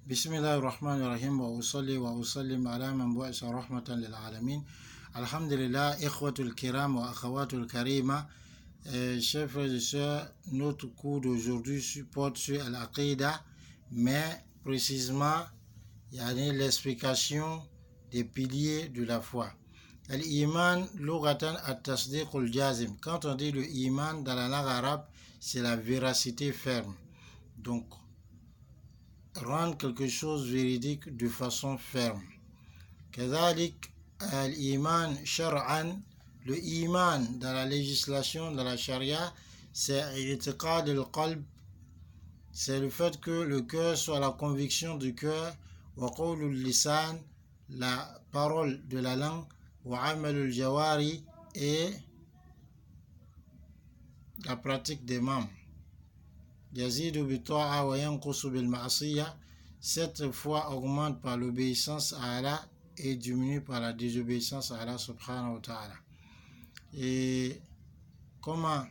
بسم الله الرحمن الرحيم وأصلي وأسلم على من بعث رحمة للعالمين. Alhamdulillah, ikhwatul kiram wa akhawatul karima. Chers frères et sœurs, notre cours d'aujourd'hui porte sur Al-Aqidah, mais précisément l'explication des piliers de la foi. Al-Iman, lughatan at-tasdiq al-jazim. Quand on dit le Iman dans la langue arabe, c'est la véracité ferme. Donc, rendre quelque chose véridique de façon ferme. Kazalik al-iman shar'an, le iman dans la législation, dans la charia, c'est i'tiqad al-qalb, c'est le fait que le cœur soit la conviction du cœur, wa qawl al-lisan, la parole de la langue, wa amal al-jawari, et la pratique des membres. Yazidu bi ta'a wa yanqusu bil ma'siyah. Cette foi augmente par l'obéissance à Allah et diminue par la désobéissance à Allah subhanahu wa ta'ala. Et comment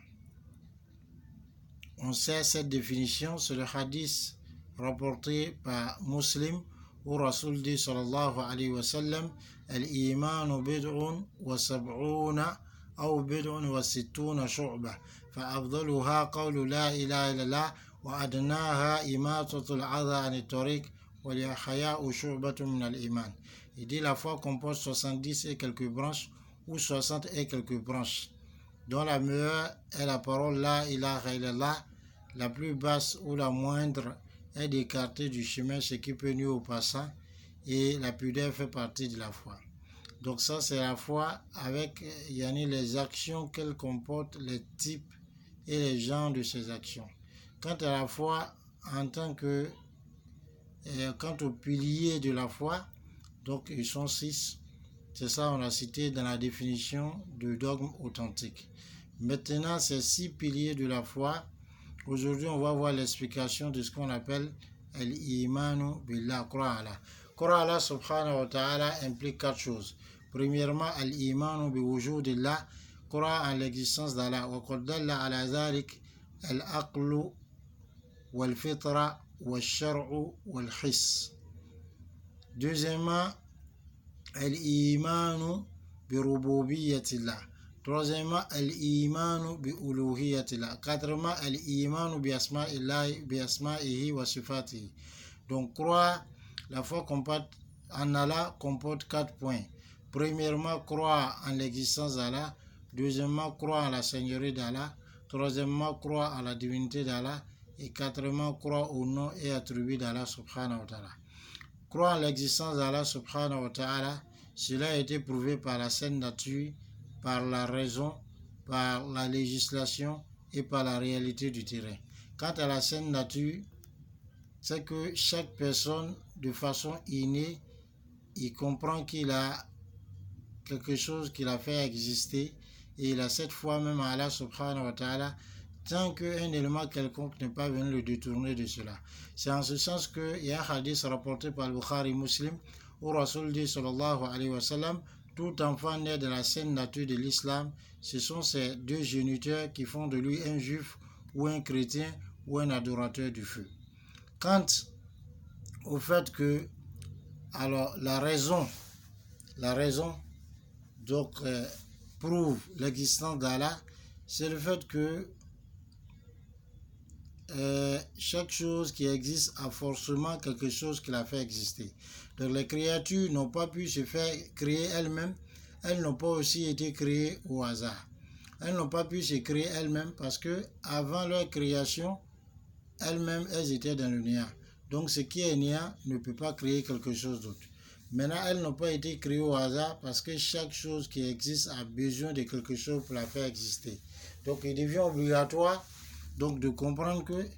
on sait cette définition? C'est le hadith rapporté par Muslim où Rasul dit sallallahu alayhi wa sallam: al-imanu bid'un wa sab'una aw bid'un wa sittuna shu'bah فأفضلها قول لا إله إلا الله وأدناها إماطة الأذى عن الطريق والحياء شعبة من الإيمان. Il dit la foi comporte 70 et quelques branches ou 60 et quelques branches, dont la meilleure est la parole La ilaha illallah, la plus basse ou la moindre est d'écarter du chemin ce qui peut nuire aux passants, et la pudeur fait partie de la foi. Donc ça c'est la foi avec les actions qu'elle comporte, les types et les genres de ces actions. Quant à la foi en tant que quant aux piliers de la foi, donc ils sont 6. C'est ça on a cité dans la définition de dogme authentique. Maintenant ces 6 piliers de la foi, aujourd'hui on va voir l'explication de ce qu'on appelle al-imanu billah, croire à Allah. Croire à Allah subhanahu wa ta'ala implique 4 choses. Premièrement, al-imanu bi wujudillah, croire en l'existence d'Allah. Wa qad dalla ala dhalik al-aqlu wal-fitra wal-shar'u wal-hiss. Deuxièmement, al-imanu bi rububiyyatillah. Troisièmement, al-imanu bi uluhiyyatillah. Quatrièmement, al-imanu bi asma'ihi wa sifatihi. Donc croire, la foi en Allah comporte 4 points. Premièrement, croire en l'existence d'Allah. Deuxièmement, croire en la seigneurie d'Allah. Troisièmement, croire en la divinité d'Allah. Et quatrièmement, croire au nom et attributs d'Allah subhanahu wa ta'ala. Croire en l'existence d'Allah subhanahu wa ta'ala, cela a été prouvé par la sainte nature, par la raison, par la législation et par la réalité du terrain. Quant à la sainte nature, c'est que chaque personne, de façon innée, il comprend qu'il a quelque chose qu'il a fait exister et il a cette foi même à Allah subhanahu wa ta'ala tant qu'un élément quelconque n'est pas venu le détourner de cela. C'est en ce sens qu'il y a un hadith rapporté par Bukhari Muslim où Rasul dit sallallahu alayhi wa sallam: tout enfant né de la saine nature de l'islam, ce sont ces 2 géniteurs qui font de lui un juif ou un chrétien ou un adorateur du feu. Quant au fait que alors la raison donc prouve l'existence d'Allah, c'est le fait que chaque chose qui existe a forcément quelque chose qui l'a fait exister. Donc les créatures n'ont pas pu se faire créer elles-mêmes, elles n'ont pas aussi été créées au hasard. Elles n'ont pas pu se créer elles-mêmes parce que avant leur création, elles-mêmes elles étaient dans le néant. Donc ce qui est néant ne peut pas créer quelque chose d'autre. Maintenant, elles n'ont pas été créées au hasard parce que chaque chose qui existe a besoin de quelque chose pour la faire exister. Donc il devient obligatoire donc de comprendre qu'il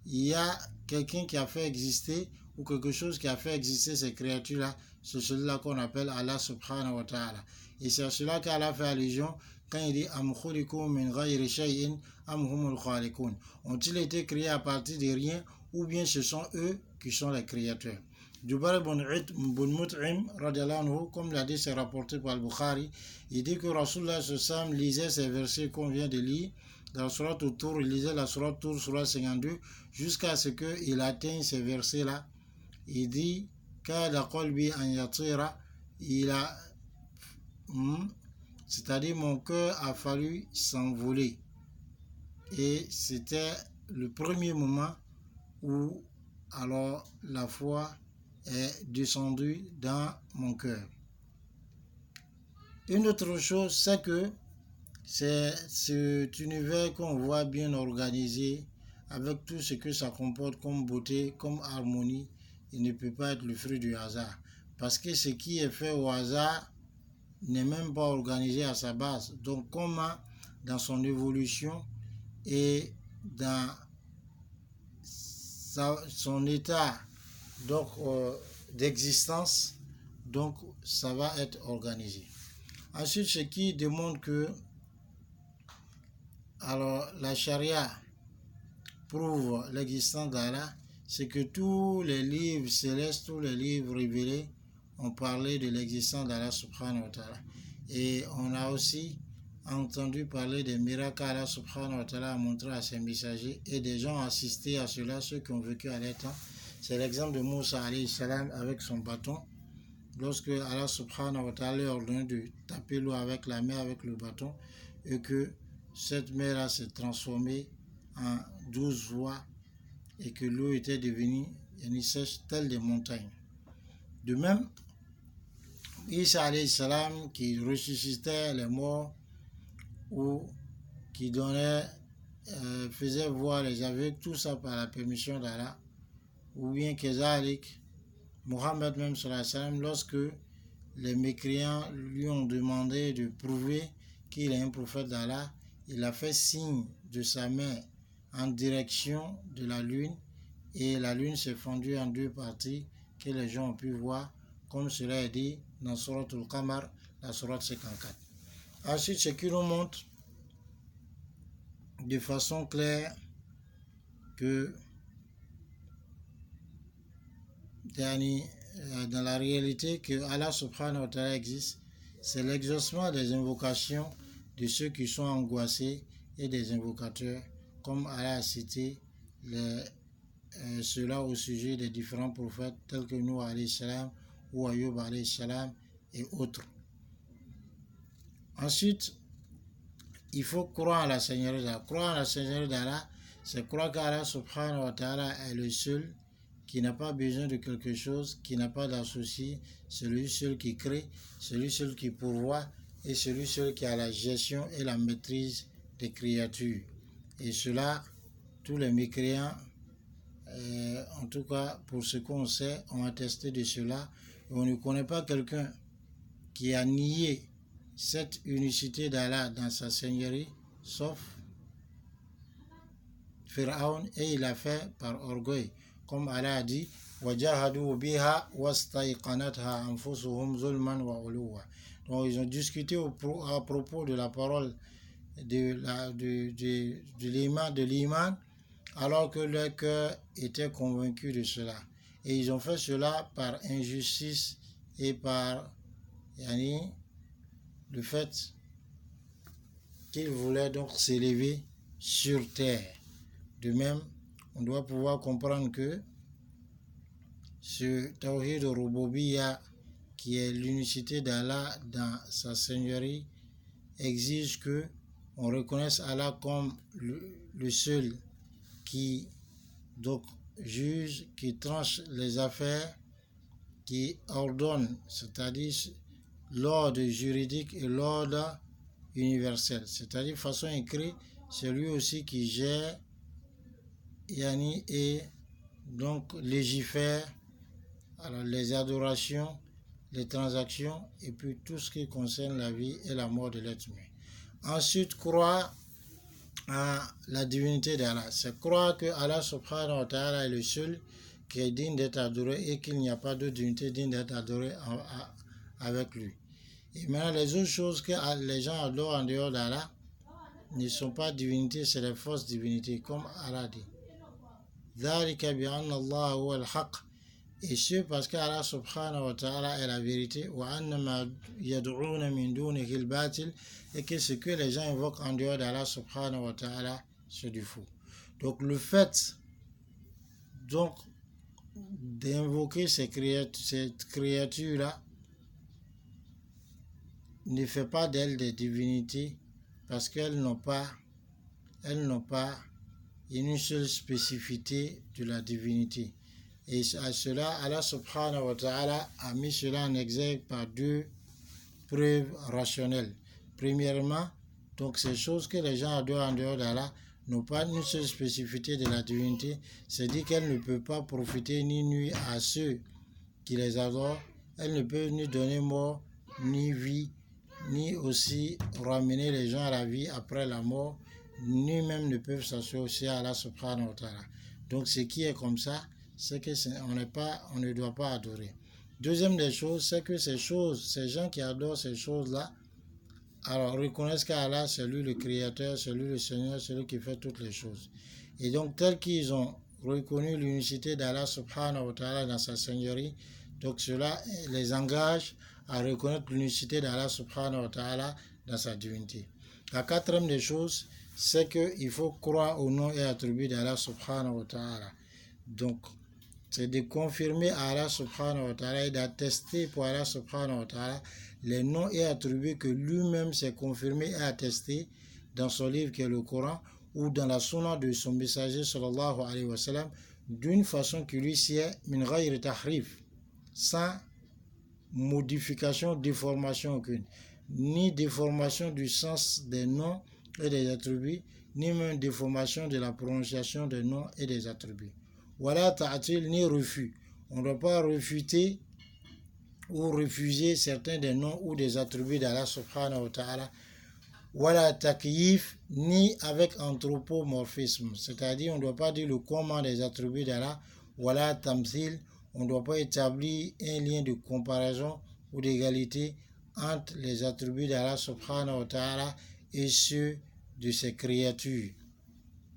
y a quelqu'un qui a fait exister ou quelque chose qui a fait exister ces créatures-là. C'est celui-là qu'on appelle Allah subhanahu wa ta'ala. Et c'est à cela qu'Allah fait allusion quand il dit Am khuliqu min ghayri shay'in am humul khaliqun. Ont-ils été créés à partir de rien ou bien ce sont eux qui sont les créateurs? Jubair ibn Mut'im, comme l'a dit, c'est rapporté par le Bukhari, il dit que Rasulullah sallam lisait ces versets qu'on vient de lire dans la sourate Tour, il lisait la sourate Tour, sourate 52, jusqu'à ce qu'il atteigne ces versets-là, il dit Kada qalbi an yatira, c'est-à-dire mon cœur a fallu s'envoler. Et c'était le premier moment où alors la foi est descendue dans mon cœur. Une autre chose, c'est que c'est cet univers qu'on voit bien organisé, avec tout ce que ça comporte comme beauté, comme harmonie, il ne peut pas être le fruit du hasard. Parce que ce qui est fait au hasard n'est même pas organisé à sa base. Donc comment dans son évolution et dans son état d'existence, donc ça va être organisé. Ensuite, ce qui démontre que alors la charia prouve l'existence d'Allah, c'est que tous les livres célestes, tous les livres révélés ont parlé de l'existence d'Allah subhanahu wa ta'ala. Et on a aussi entendu parler des miracles qu'Allah subhanahu wa ta'ala a montré à ses messagers, et des gens ont assisté à cela, ceux qui ont vécu à l'état. C'est l'exemple de Moussa alayhi salam avec son bâton. Lorsque Allah subhanahu wa ta'ala leur ordonne de taper l'eau avec la main, avec le bâton, et que cette mer-là s'est transformée en 12 voies et que l'eau était devenue sèche telle des montagnes. De même, Isa alayhi salam qui ressuscitait les morts ou qui donnait, faisait voir les aveugles, tout ça par la permission d'Allah, ou bien Kezalik, Mohammed même sallallahu alayhi wa sallam, lorsque les mécréants lui ont demandé de prouver qu'il est un prophète d'Allah, il a fait signe de sa main en direction de la lune, et la lune s'est fendue en deux parties que les gens ont pu voir, comme cela est dit dans Surat al-Qamar, la Surat 54. Ensuite, ce qui nous montre de façon claire que dans la réalité que Allah subhanahu wa ta'ala existe, c'est l'exaucement des invocations de ceux qui sont angoissés et des invocateurs, comme Allah a cité cela au sujet des différents prophètes tels que Nuh alayhi salam ou Ayyub alayhi salam et autres. Ensuite, il faut croire à la Seigneurie d'Allah. Croire à la Seigneurie d'Allah, c'est croire qu'Allah subhanahu wa ta'ala est le seul qui n'a pas besoin de quelque chose, qui n'a pas d'associé, celui seul qui crée, celui seul qui pourvoit et celui seul qui a la gestion et la maîtrise des créatures. Et cela, tous les mécréants, en tout cas pour ce qu'on sait, ont attesté de cela. Et on ne connaît pas quelqu'un qui a nié cette unicité d'Allah dans sa seigneurie, sauf Pharaon, et il a fait par orgueil. Comme Allah a dit, وَجَاهَدُوا بِهَا وَاسْتَيْقَنَتْهَا أَنفُسُهُمْ ظُلْمًا وَعُلُوًّا. Donc ils ont discuté à propos de la parole de l'Iman, alors que leur cœur était convaincu de cela. Et ils ont fait cela par injustice et par le fait qu'ils voulaient donc s'élever sur terre. De même, on doit pouvoir comprendre que ce Tawhid Rububiyya, qui est l'unicité d'Allah dans sa seigneurie, exige que on reconnaisse Allah comme le seul qui donc juge, qui tranche les affaires, qui ordonne, c'est-à-dire l'ordre juridique et l'ordre universel. C'est-à-dire, de façon écrite, c'est lui aussi qui gère et donc légifère alors les adorations, les transactions et puis tout ce qui concerne la vie et la mort de l'être humain. Ensuite, croire à la divinité d'Allah. C'est croire que Allah subhanahu wa ta'ala est le seul qui est digne d'être adoré et qu'il n'y a pas de divinité digne d'être adorée avec lui. Et maintenant, les autres choses que les gens adorent en dehors d'Allah ne sont pas divinités, c'est les fausses divinités, comme Allah dit. ذَلِكَ بِأَنَّ اللَّهَ هُوَ الْحَقِّ. Et ce parce qu'Allah subhanahu wa ta'ala est la vérité, وَأَنَّ مَا يَدْعُونَ مِن دُونِهِ الْبَاطِلِ, et que ce que les gens invoquent en dehors d'Allah subhanahu wa ta'ala, c'est du faux. Donc le fait d'invoquer cette créature-là ne fait pas d'elles des divinités parce qu'elles n'ont pas une seule spécificité de la divinité. Et à cela, Allah subhanahu wa ta'ala a mis cela en exergue par deux preuves rationnelles. Premièrement, donc ces choses que les gens adorent en dehors d'Allah n'ont pas une seule spécificité de la divinité, c'est-à-dire qu'elles ne peuvent pas profiter ni nuire à ceux qui les adorent, elles ne peuvent ni donner mort, ni vie, ni aussi ramener les gens à la vie après la mort, ni même ne peuvent s'associer à Allah subhanahu wa ta'ala. Donc ce qui est comme ça, c'est que on ne doit pas adorer. Deuxième des choses, c'est que ces gens qui adorent ces choses-là, alors reconnaissent qu'Allah, c'est lui le Créateur, c'est lui le Seigneur, c'est lui qui fait toutes les choses. Et donc, tel qu'ils ont reconnu l'unicité d'Allah subhanahu wa ta'ala dans sa Seigneurie, donc cela les engage à reconnaître l'unicité d'Allah subhanahu wa ta'ala dans sa divinité. La quatrième des choses, c'est qu'il faut croire au nom et attributs d'Allah subhanahu wa ta'ala. Donc, c'est de confirmer à Allah subhanahu wa ta'ala et d'attester pour Allah subhanahu wa ta'ala les noms et attributs que lui-même s'est confirmé et attesté dans son livre qui est le Coran ou dans la sunna de son messager sallallahu alayhi wa sallam d'une façon qui lui sied min ghayri tahrif, sans modification, déformation aucune, ni déformation du sens des noms et des attributs, ni même déformation de la prononciation des noms et des attributs. Voilà ta'atil ni refus. On ne doit pas refuter ou refuser certains des noms ou des attributs d'Allah subhanahu wa ta'ala. Voilà takyif ni avec anthropomorphisme. C'est-à-dire on ne doit pas dire le comment des attributs d'Allah. Voilà tamthil. On ne doit pas établir un lien de comparaison ou d'égalité entre les attributs d'Allah subhanahu wa ta'ala et ceux de ses créatures.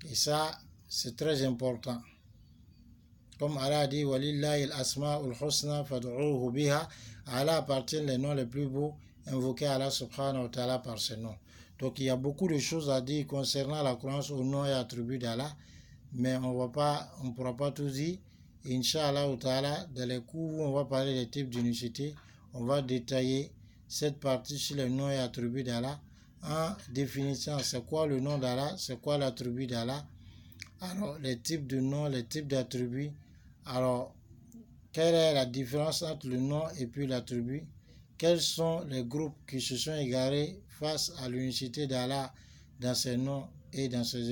Et ça, c'est très important. Comme Allah a dit, Walillahi al-asma'ul husna fad'uhu biha. À Allah appartiennent les noms les plus beaux, invoqués Allah subhanahu wa ta'ala par ses noms. Donc il y a beaucoup de choses à dire concernant la croyance aux noms et attributs d'Allah, mais on ne pourra pas tout dire. Inch'Allah ta'ala, dans les cours où on va parler des types d'unicité, on va détailler cette partie sur les noms et attributs d'Allah en définissant c'est quoi le nom d'Allah, c'est quoi l'attribut d'Allah. Alors, les types de noms, les types d'attributs. Alors, quelle est la différence entre le nom et puis l'attribut? Quels sont les groupes qui se sont égarés face à l'unicité d'Allah dans ses noms et dans ses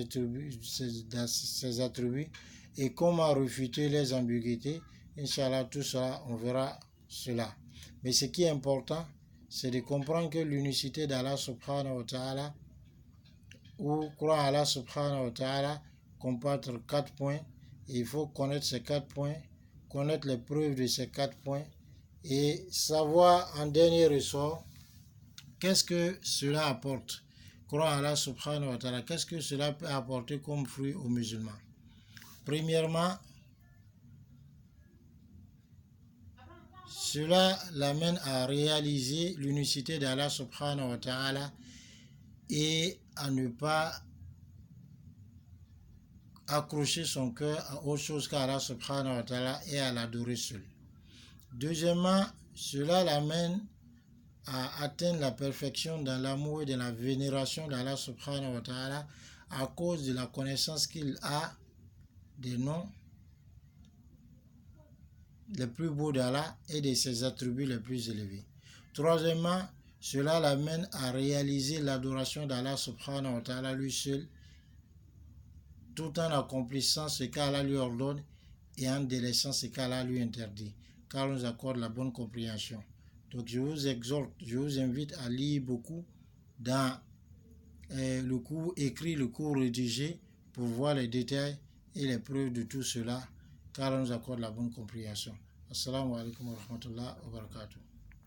attributs, et comment refuter les ambiguïtés? Inch'Allah, tout ça, on verra cela. Mais ce qui est important, c'est de comprendre que l'unicité d'Allah subhanahu wa ta'ala, ou croire à Allah subhanahu wa ta'ala, comporte 4 points. Et il faut connaître ces 4 points, connaître les preuves de ces 4 points et savoir en dernier ressort qu'est-ce que cela apporte. Croire à Allah subhanahu wa ta'ala, qu'est-ce que cela peut apporter comme fruit aux musulmans? Premièrement, cela l'amène à réaliser l'unicité d'Allah subhanahu wa ta'ala et à ne pas accrocher son cœur à autre chose qu'Allah subhanahu wa ta'ala et à l'adorer seul. Deuxièmement, cela l'amène à atteindre la perfection dans l'amour et dans la vénération d'Allah subhanahu wa ta'ala à cause de la connaissance qu'il a des noms les plus beaux d'Allah et de ses attributs les plus élevés. Troisièmement, cela l'amène à réaliser l'adoration d'Allah subhanahu wa ta'ala lui seul, tout en accomplissant ce qu'Allah lui ordonne et en délaissant ce qu'Allah lui interdit, car on nous accorde la bonne compréhension. Donc je vous exhorte, je vous invite à lire beaucoup dans le cours écrit, le cours rédigé, pour voir les détails et les preuves de tout cela, car on nous accorde la bonne compréhension. Assalamu alaikum wa rahmatullahi wa barakatuh.